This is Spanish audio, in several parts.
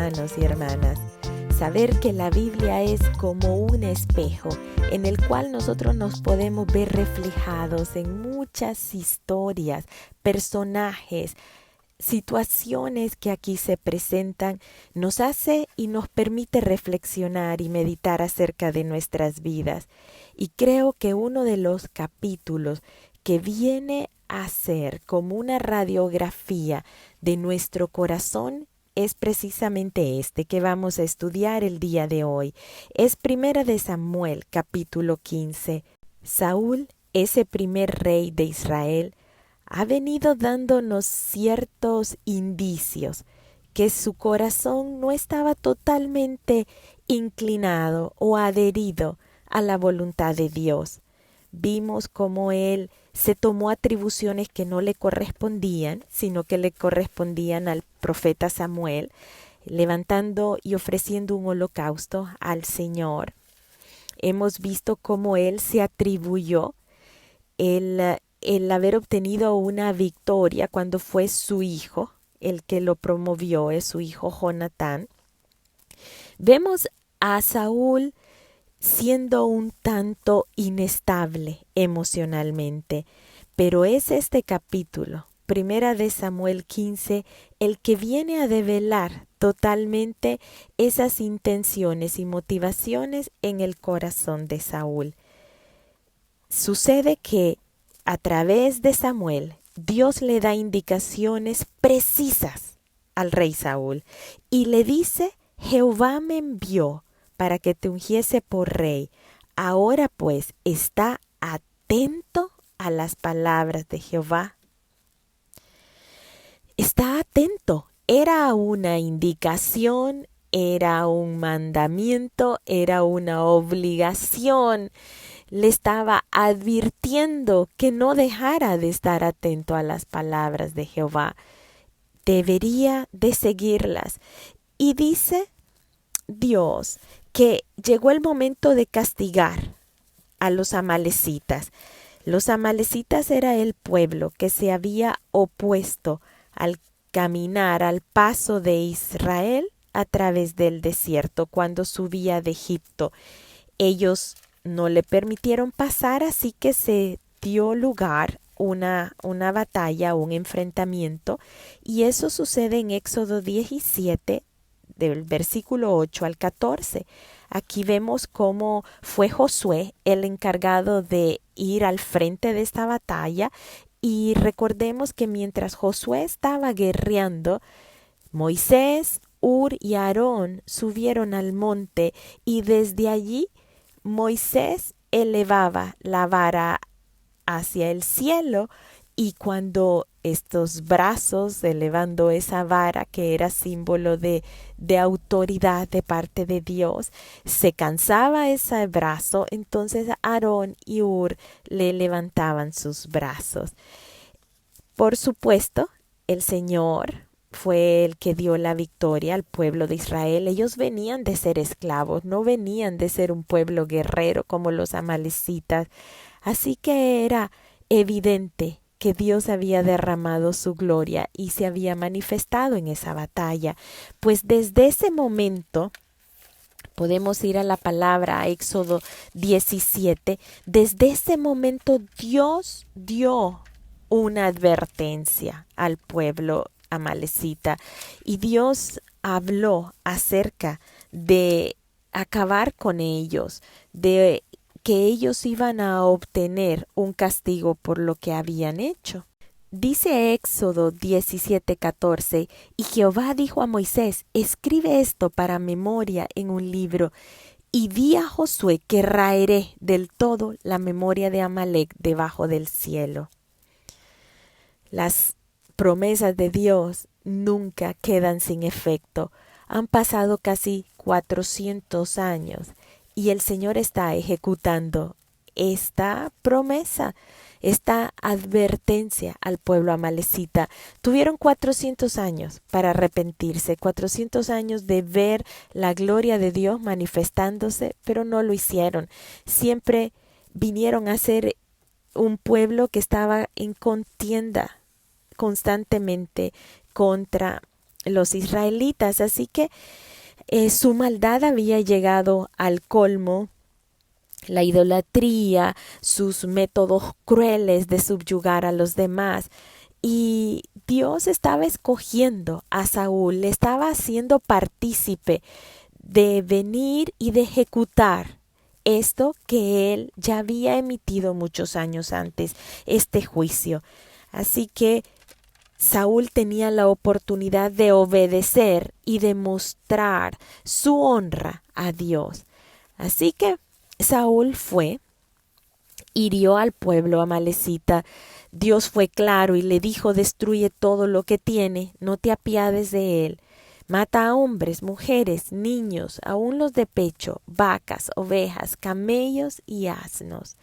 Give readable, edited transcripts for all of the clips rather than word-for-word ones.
hermanos y hermanas. Saber que la Biblia es como un espejo en el cual nosotros nos podemos ver reflejados en muchas historias, personajes, situaciones que aquí se presentan, nos hace y nos permite reflexionar y meditar acerca de nuestras vidas. Y creo que uno de los capítulos que viene a ser como una radiografía de nuestro corazón es precisamente este que vamos a estudiar el día de hoy. Es Primera de Samuel, capítulo 15. Saúl, ese primer rey de Israel, ha venido dándonos ciertos indicios que su corazón no estaba totalmente inclinado o adherido a la voluntad de Dios. Vimos cómo él se tomó atribuciones que no le correspondían, sino que le correspondían al profeta Samuel, levantando y ofreciendo un holocausto al Señor. Hemos visto cómo él se atribuyó el haber obtenido una victoria cuando fue su hijo, el que lo promovió, es su hijo Jonatán. Vemos a Saúl siendo un tanto inestable emocionalmente, pero es este capítulo, Primera de Samuel 15, el que viene a develar totalmente esas intenciones y motivaciones en el corazón de Saúl. Sucede que a través de Samuel, Dios le da indicaciones precisas al rey Saúl y le dice: Jehová me envió para que te ungiese por rey. Ahora pues, está atento a las palabras de Jehová. Está atento. Era una indicación, era un mandamiento, era una obligación. Le estaba advirtiendo que no dejara de estar atento a las palabras de Jehová. Debería de seguirlas. Y dice Dios que llegó el momento de castigar a los amalecitas. Los amalecitas era el pueblo que se había opuesto al caminar, al paso de Israel a través del desierto cuando subía de Egipto. Ellos no le permitieron pasar, así que se dio lugar una batalla, un enfrentamiento, y eso sucede en Éxodo 17, del versículo 8 al 14. Aquí vemos cómo fue Josué el encargado de ir al frente de esta batalla, y recordemos que mientras Josué estaba guerreando, Moisés, Hur y Aarón subieron al monte, y desde allí Moisés elevaba la vara hacia el cielo, y cuando estos brazos, elevando esa vara que era símbolo de autoridad de parte de Dios, se cansaba ese brazo, entonces Aarón y Hur le levantaban sus brazos. Por supuesto, el Señor fue el que dio la victoria al pueblo de Israel. Ellos venían de ser esclavos, no venían de ser un pueblo guerrero como los amalecitas. Así que era evidente que Dios había derramado su gloria y se había manifestado en esa batalla. Pues desde ese momento, podemos ir a la palabra, a Éxodo 17, desde ese momento Dios dio una advertencia al pueblo amalecita, y Dios habló acerca de acabar con ellos, de que ellos iban a obtener un castigo por lo que habían hecho. Dice Éxodo 17:14, y Jehová dijo a Moisés: escribe esto para memoria en un libro, y di a Josué que raeré del todo la memoria de Amalec debajo del cielo. Las promesas de Dios nunca quedan sin efecto. Han pasado casi 400 años y el Señor está ejecutando esta promesa, esta advertencia al pueblo amalecita. Tuvieron 400 años para arrepentirse, 400 años de ver la gloria de Dios manifestándose, pero no lo hicieron. Siempre vinieron a ser un pueblo que estaba en contienda constantemente contra los israelitas. Así que su maldad había llegado al colmo. La idolatría, sus métodos crueles de subyugar a los demás. Y Dios estaba escogiendo a Saúl, le estaba haciendo partícipe de venir y de ejecutar esto que él ya había emitido muchos años antes, este juicio. Así que Saúl tenía la oportunidad de obedecer y de mostrar su honra a Dios. Así que Saúl fue, hirió al pueblo amalecita. Dios fue claro y le dijo: destruye todo lo que tiene, no te apiades de él. Mata a hombres, mujeres, niños, aun los de pecho, vacas, ovejas, camellos y asnos.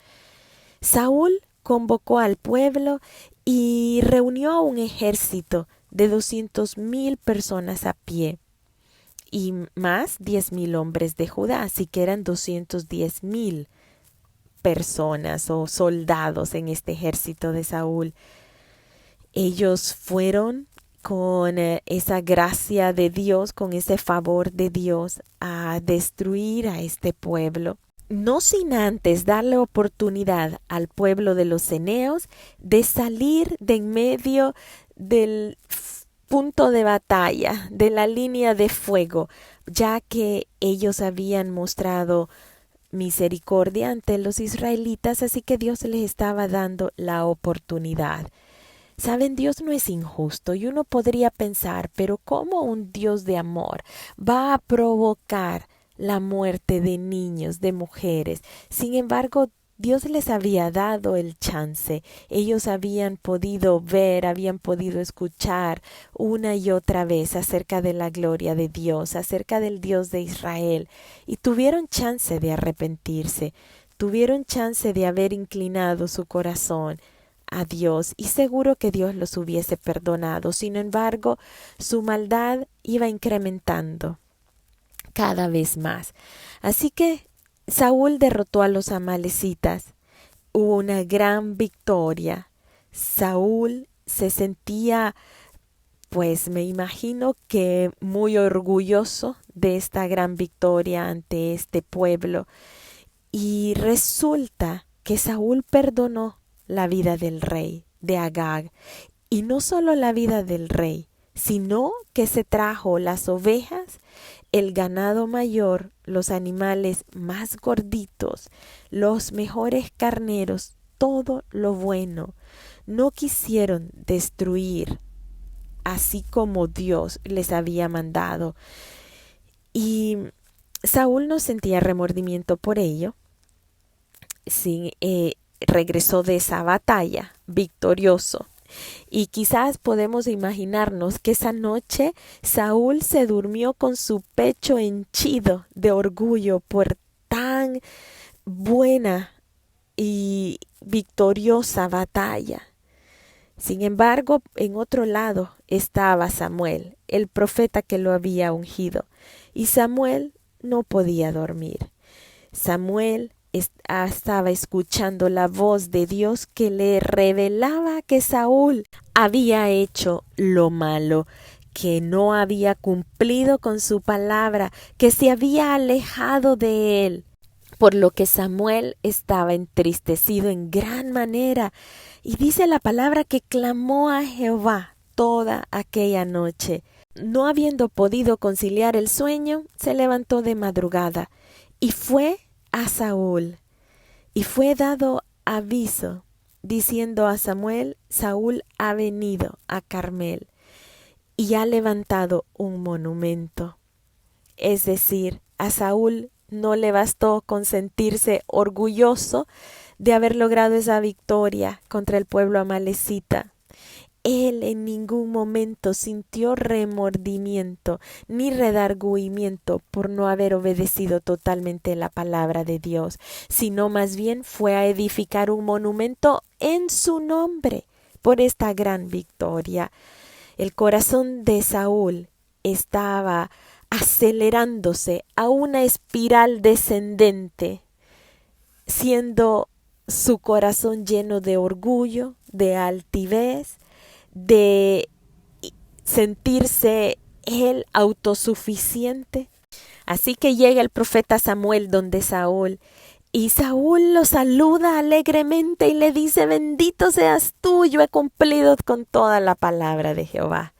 Saúl convocó al pueblo y reunió a un ejército de 200,000 personas a pie y más 10,000 hombres de Judá, así que eran 210,000 personas o soldados en este ejército de Saúl. Ellos fueron con esa gracia de Dios, con ese favor de Dios, a destruir a este pueblo, no sin antes darle oportunidad al pueblo de los eneos de salir de en medio del punto de batalla, de la línea de fuego, ya que ellos habían mostrado misericordia ante los israelitas, así que Dios les estaba dando la oportunidad. Saben, Dios no es injusto y uno podría pensar, pero ¿cómo un Dios de amor va a provocar la muerte de niños, de mujeres? Sin embargo, Dios les había dado el chance. Ellos habían podido ver, habían podido escuchar una y otra vez acerca de la gloria de Dios, acerca del Dios de Israel, y tuvieron chance de arrepentirse, tuvieron chance de haber inclinado su corazón a Dios, y seguro que Dios los hubiese perdonado. Sin embargo, su maldad iba incrementando cada vez más. Así que Saúl derrotó a los amalecitas. Hubo una gran victoria. Saúl se sentía, pues me imagino que muy orgulloso de esta gran victoria ante este pueblo. Y resulta que Saúl perdonó la vida del rey de Agag, y no solo la vida del rey, sino que se trajo las ovejas, el ganado mayor, los animales más gorditos, los mejores carneros, todo lo bueno. No quisieron destruir así como Dios les había mandado. Y Saúl no sentía remordimiento por ello. Sí, regresó de esa batalla victorioso. Y quizás podemos imaginarnos que esa noche Saúl se durmió con su pecho henchido de orgullo por tan buena y victoriosa batalla. Sin embargo, en otro lado estaba Samuel, el profeta que lo había ungido, y Samuel no podía dormir. Samuel estaba escuchando la voz de Dios que le revelaba que Saúl había hecho lo malo, que no había cumplido con su palabra, que se había alejado de él. Por lo que Samuel estaba entristecido en gran manera, y dice la palabra que clamó a Jehová toda aquella noche. No habiendo podido conciliar el sueño, se levantó de madrugada y fue a Saúl, y fue dado aviso, diciendo a Samuel: Saúl ha venido a Carmel y ha levantado un monumento. Es decir, a Saúl no le bastó con sentirse orgulloso de haber logrado esa victoria contra el pueblo amalecita. Él en ningún momento sintió remordimiento ni redargüimiento por no haber obedecido totalmente la palabra de Dios, sino más bien fue a edificar un monumento en su nombre por esta gran victoria. El corazón de Saúl estaba acelerándose a una espiral descendente, siendo su corazón lleno de orgullo, de altivez, de sentirse él autosuficiente? Así que llega el profeta Samuel donde Saúl, y Saúl lo saluda alegremente y le dice: bendito seas tú, yo he cumplido con toda la palabra de Jehová.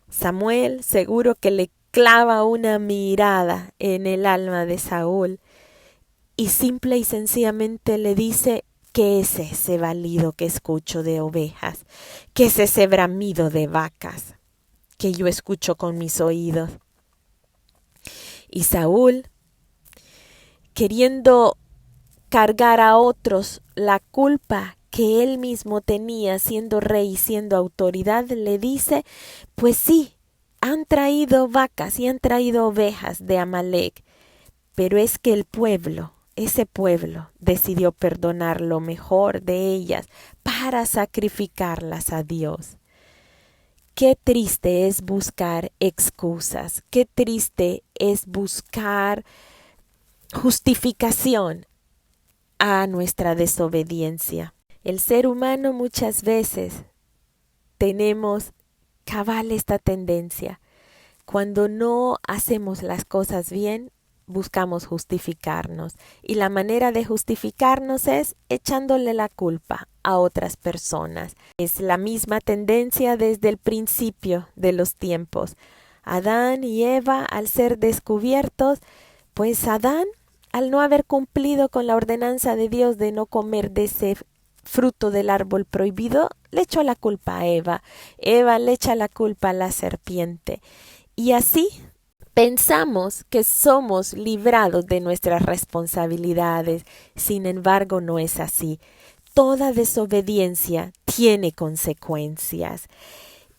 Samuel seguro que le clava una mirada en el alma de Saúl y simple y sencillamente le dice: ¿qué es ese balido que escucho de ovejas? ¿Qué es ese bramido de vacas que yo escucho con mis oídos? Y Saúl, queriendo cargar a otros la culpa que él mismo tenía siendo rey y siendo autoridad, le dice: pues sí, han traído vacas y han traído ovejas de Amalec, pero es que ese pueblo decidió perdonar lo mejor de ellas para sacrificarlas a Dios. Qué triste es buscar excusas, qué triste es buscar justificación a nuestra desobediencia. El ser humano muchas veces tenemos cabal esta tendencia. Cuando no hacemos las cosas bien, buscamos justificarnos. Y la manera de justificarnos es echándole la culpa a otras personas. Es la misma tendencia desde el principio de los tiempos. Adán y Eva, al ser descubiertos, pues Adán, al no haber cumplido con la ordenanza de Dios de no comer de ese fruto del árbol prohibido, le echó la culpa a Eva. Eva le echa la culpa a la serpiente. Y así pensamos que somos librados de nuestras responsabilidades. Sin embargo, no es así. Toda desobediencia tiene consecuencias.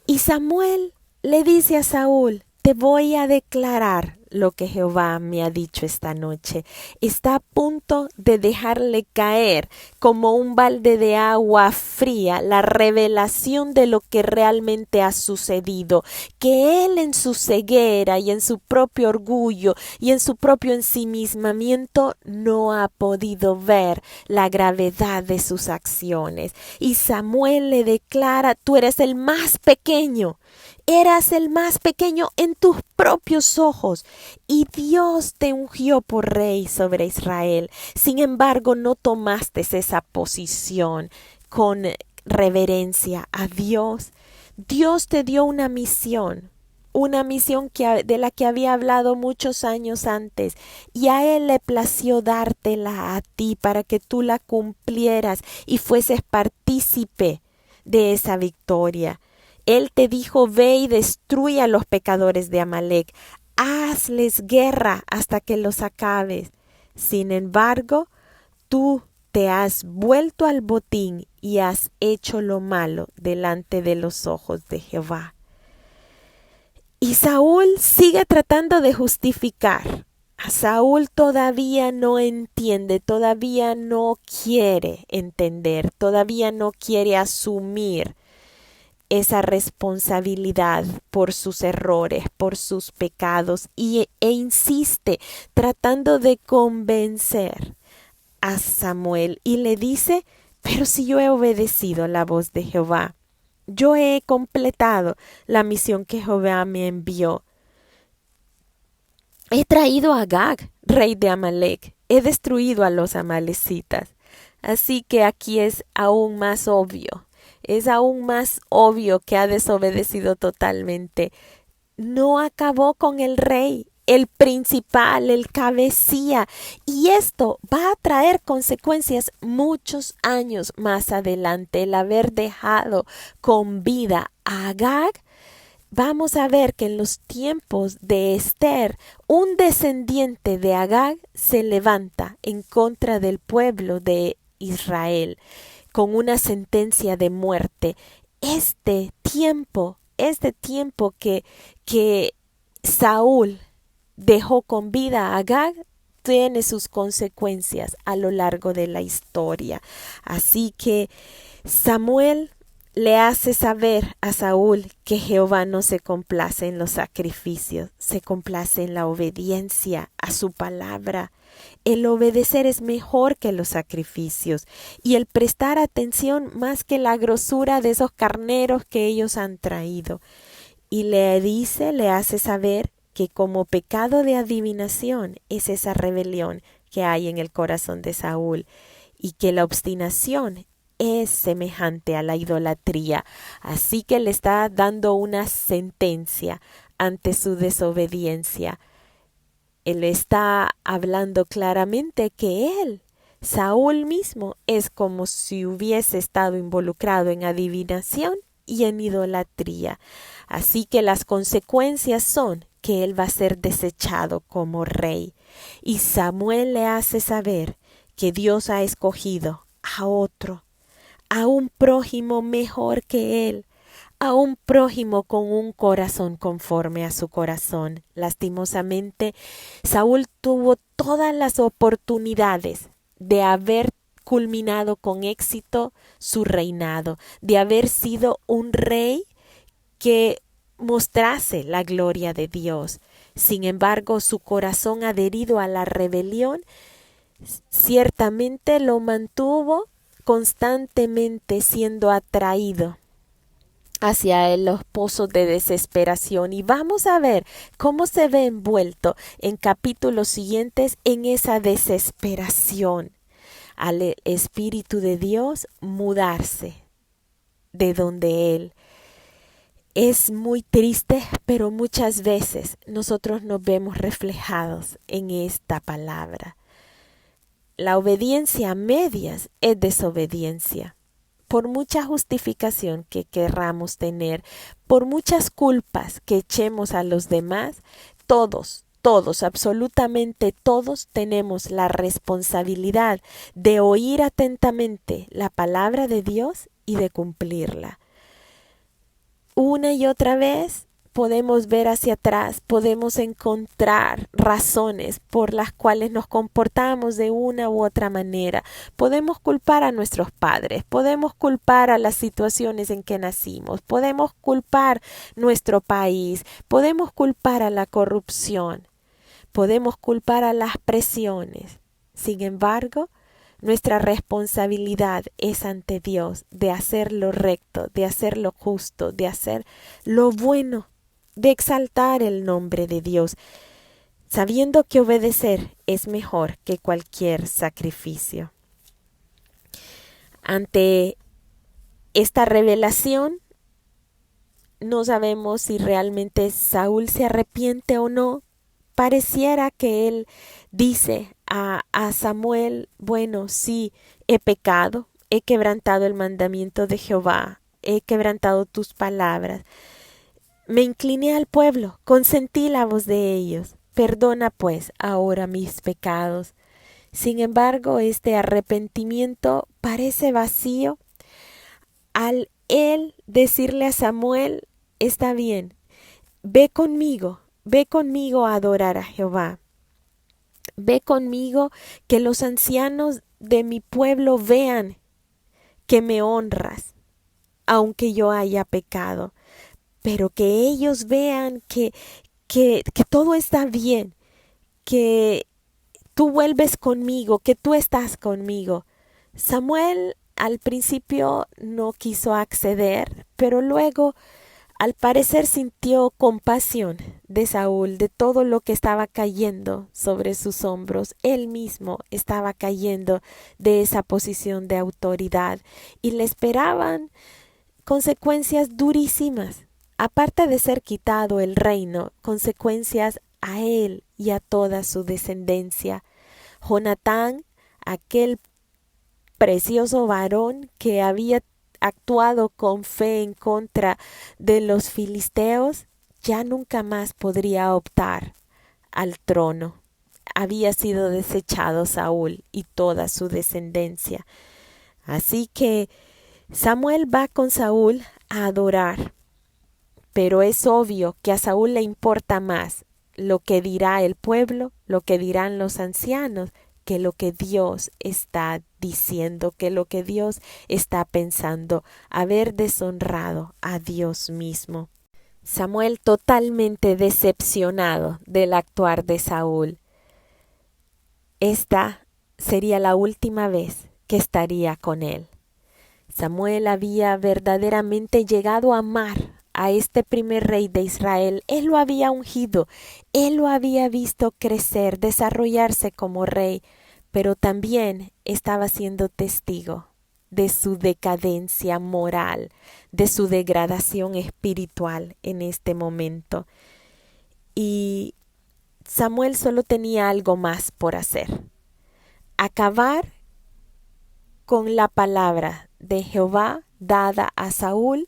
Y Samuel le dice a Saúl: te voy a declarar lo que Jehová me ha dicho esta noche. Está a punto de dejarle caer como un balde de agua fría la revelación de lo que realmente ha sucedido, que él en su ceguera y en su propio orgullo y en su propio ensimismamiento no ha podido ver la gravedad de sus acciones. Y Samuel le declara: tú eres el más pequeño. Eras el más pequeño en tus propios ojos y Dios te ungió por rey sobre Israel. Sin embargo, no tomaste esa posición con reverencia a Dios. Dios te dio una misión de la que había hablado muchos años antes, y a Él le plació dártela a ti para que tú la cumplieras y fueses partícipe de esa victoria. Él te dijo: ve y destruye a los pecadores de Amalec, hazles guerra hasta que los acabes. Sin embargo, tú te has vuelto al botín y has hecho lo malo delante de los ojos de Jehová. Y Saúl sigue tratando de justificar. A Saúl todavía no entiende, todavía no quiere entender, todavía no quiere asumir esa responsabilidad por sus errores, por sus pecados, e insiste tratando de convencer a Samuel y le dice: pero si yo he obedecido la voz de Jehová, yo he completado la misión que Jehová me envió. He traído a Agag, rey de Amalec, he destruido a los amalecitas. Así que aquí es aún más obvio. Es aún más obvio que ha desobedecido totalmente. No acabó con el rey, el principal, el cabecilla. Y esto va a traer consecuencias muchos años más adelante. El haber dejado con vida a Agag. Vamos a ver que en los tiempos de Esther, un descendiente de Agag se levanta en contra del pueblo de Israel con una sentencia de muerte. Este tiempo que Saúl dejó con vida a Agag tiene sus consecuencias a lo largo de la historia. Así que Samuel le hace saber a Saúl que Jehová no se complace en los sacrificios, se complace en la obediencia a su palabra. El obedecer es mejor que los sacrificios y el prestar atención más que la grosura de esos carneros que ellos han traído. y le hace saber que como pecado de adivinación es esa rebelión que hay en el corazón de Saúl y que la obstinación es semejante a la idolatría. Así que le está dando una sentencia ante su desobediencia. Él está hablando claramente que él, Saúl mismo, es como si hubiese estado involucrado en adivinación y en idolatría. Así que las consecuencias son que él va a ser desechado como rey. Y Samuel le hace saber que Dios ha escogido a otro, a un prójimo mejor que él, a un prójimo con un corazón conforme a su corazón. Lastimosamente, Saúl tuvo todas las oportunidades de haber culminado con éxito su reinado, de haber sido un rey que mostrase la gloria de Dios. Sin embargo, su corazón adherido a la rebelión ciertamente lo mantuvo constantemente siendo atraído hacia los pozos de desesperación. Y vamos a ver cómo se ve envuelto en capítulos siguientes en esa desesperación al Espíritu de Dios mudarse de donde Él. Es muy triste, pero muchas veces nosotros nos vemos reflejados en esta palabra. La obediencia a medias es desobediencia. Por mucha justificación que querramos tener, por muchas culpas que echemos a los demás, todos, absolutamente todos tenemos la responsabilidad de oír atentamente la palabra de Dios y de cumplirla. Una y otra vez podemos ver hacia atrás, podemos encontrar razones por las cuales nos comportamos de una u otra manera. Podemos culpar a nuestros padres, podemos culpar a las situaciones en que nacimos, podemos culpar nuestro país, podemos culpar a la corrupción, podemos culpar a las presiones. Sin embargo, nuestra responsabilidad es ante Dios de hacer lo recto, de hacer lo justo, de hacer lo bueno, de exaltar el nombre de Dios, sabiendo que obedecer es mejor que cualquier sacrificio. Ante esta revelación, no sabemos si realmente Saúl se arrepiente o no. Pareciera que él dice a Samuel, bueno, sí, he pecado, he quebrantado el mandamiento de Jehová, he quebrantado tus palabras. Me incliné al pueblo, consentí la voz de ellos. Perdona pues ahora mis pecados. Sin embargo, este arrepentimiento parece vacío. Al él decirle a Samuel, está bien, ve conmigo a adorar a Jehová. Ve conmigo, que los ancianos de mi pueblo vean que me honras, aunque yo haya pecado. Pero que ellos vean que todo está bien, que tú vuelves conmigo, que tú estás conmigo. Samuel al principio no quiso acceder, pero luego al parecer sintió compasión de Saúl, de todo lo que estaba cayendo sobre sus hombros. Él mismo estaba cayendo de esa posición de autoridad y le esperaban consecuencias durísimas. Aparte de ser quitado el reino, consecuencias a él y a toda su descendencia. Jonatán, aquel precioso varón que había actuado con fe en contra de los filisteos, ya nunca más podría optar al trono. Había sido desechado Saúl y toda su descendencia. Así que Samuel va con Saúl a adorar. Pero es obvio que a Saúl le importa más lo que dirá el pueblo, lo que dirán los ancianos, que lo que Dios está diciendo, que lo que Dios está pensando, haber deshonrado a Dios mismo. Samuel totalmente decepcionado del actuar de Saúl. Esta sería la última vez que estaría con él. Samuel había verdaderamente llegado a amar a este primer rey de Israel, él lo había ungido, él lo había visto crecer, desarrollarse como rey, pero también estaba siendo testigo de su decadencia moral, de su degradación espiritual en este momento. Y Samuel solo tenía algo más por hacer: acabar con la palabra de Jehová dada a Saúl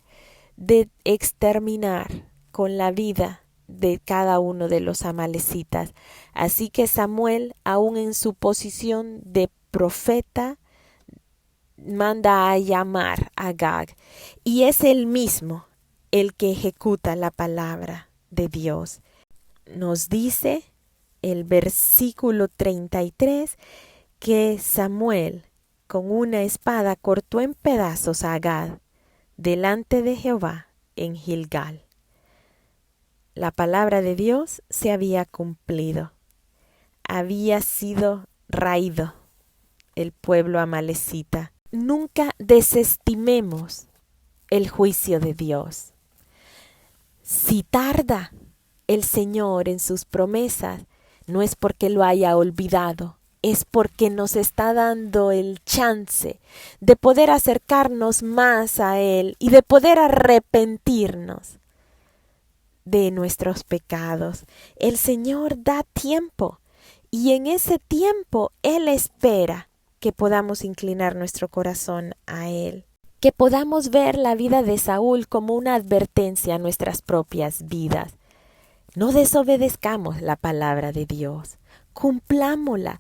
de exterminar con la vida de cada uno de los amalecitas. Así que Samuel, aún en su posición de profeta, manda a llamar a Agag, y es él mismo el que ejecuta la palabra de Dios. Nos dice el versículo 33 que Samuel con una espada cortó en pedazos a Agag delante de Jehová en Gilgal. La palabra de Dios se había cumplido. Había sido raído el pueblo amalecita. Nunca desestimemos el juicio de Dios. Si tarda el Señor en sus promesas, no es porque lo haya olvidado, es porque nos está dando el chance de poder acercarnos más a Él y de poder arrepentirnos de nuestros pecados. El Señor da tiempo y en ese tiempo Él espera que podamos inclinar nuestro corazón a Él, que podamos ver la vida de Saúl como una advertencia a nuestras propias vidas. No desobedezcamos la palabra de Dios, cumplámosla.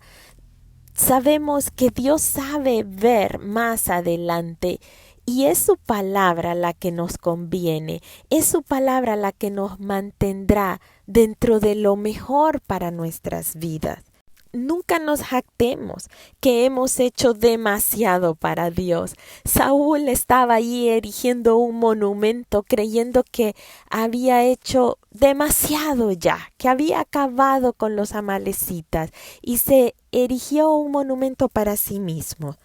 Sabemos que Dios sabe ver más adelante y es su palabra la que nos conviene, es su palabra la que nos mantendrá dentro de lo mejor para nuestras vidas. Nunca nos jactemos que hemos hecho demasiado para Dios. Saúl estaba allí erigiendo un monumento creyendo que había hecho demasiado ya, que había acabado con los amalecitas y se erigió un monumento para sí mismo.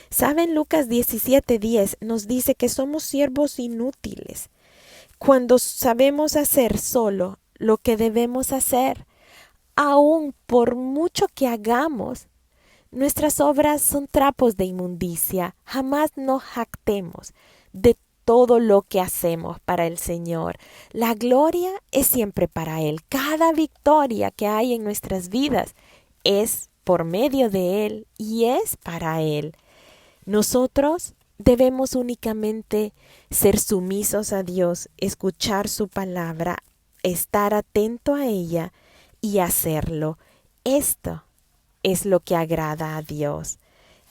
¿Saben? Lucas 17:10 nos dice que somos siervos inútiles cuando sabemos hacer solo lo que debemos hacer. Aún por mucho que hagamos, nuestras obras son trapos de inmundicia. Jamás nos jactemos de todo lo que hacemos para el Señor. La gloria es siempre para Él. Cada victoria que hay en nuestras vidas es por medio de Él y es para Él. Nosotros debemos únicamente ser sumisos a Dios, escuchar su palabra, estar atento a ella y hacerlo. Esto es lo que agrada a Dios,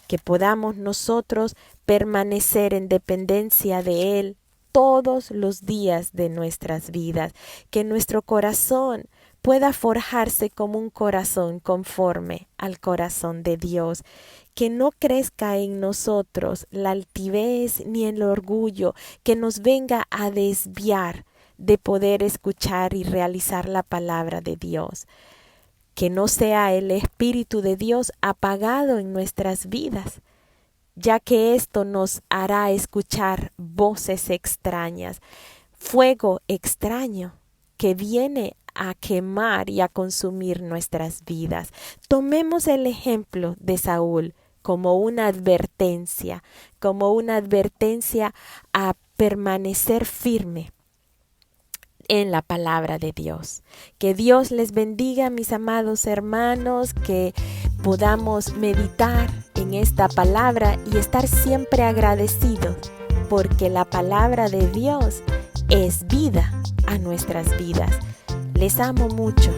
que podamos nosotros permanecer en dependencia de Él todos los días de nuestras vidas, que nuestro corazón pueda forjarse como un corazón conforme al corazón de Dios, que no crezca en nosotros la altivez ni el orgullo que nos venga a desviar de poder escuchar y realizar la palabra de Dios. Que no sea el Espíritu de Dios apagado en nuestras vidas, ya que esto nos hará escuchar voces extrañas, fuego extraño que viene a quemar y a consumir nuestras vidas. Tomemos el ejemplo de Saúl como una advertencia a permanecer firme en la palabra de Dios. Que Dios les bendiga, mis amados hermanos, que podamos meditar en esta palabra y estar siempre agradecidos, porque la palabra de Dios es vida a nuestras vidas. Les amo mucho.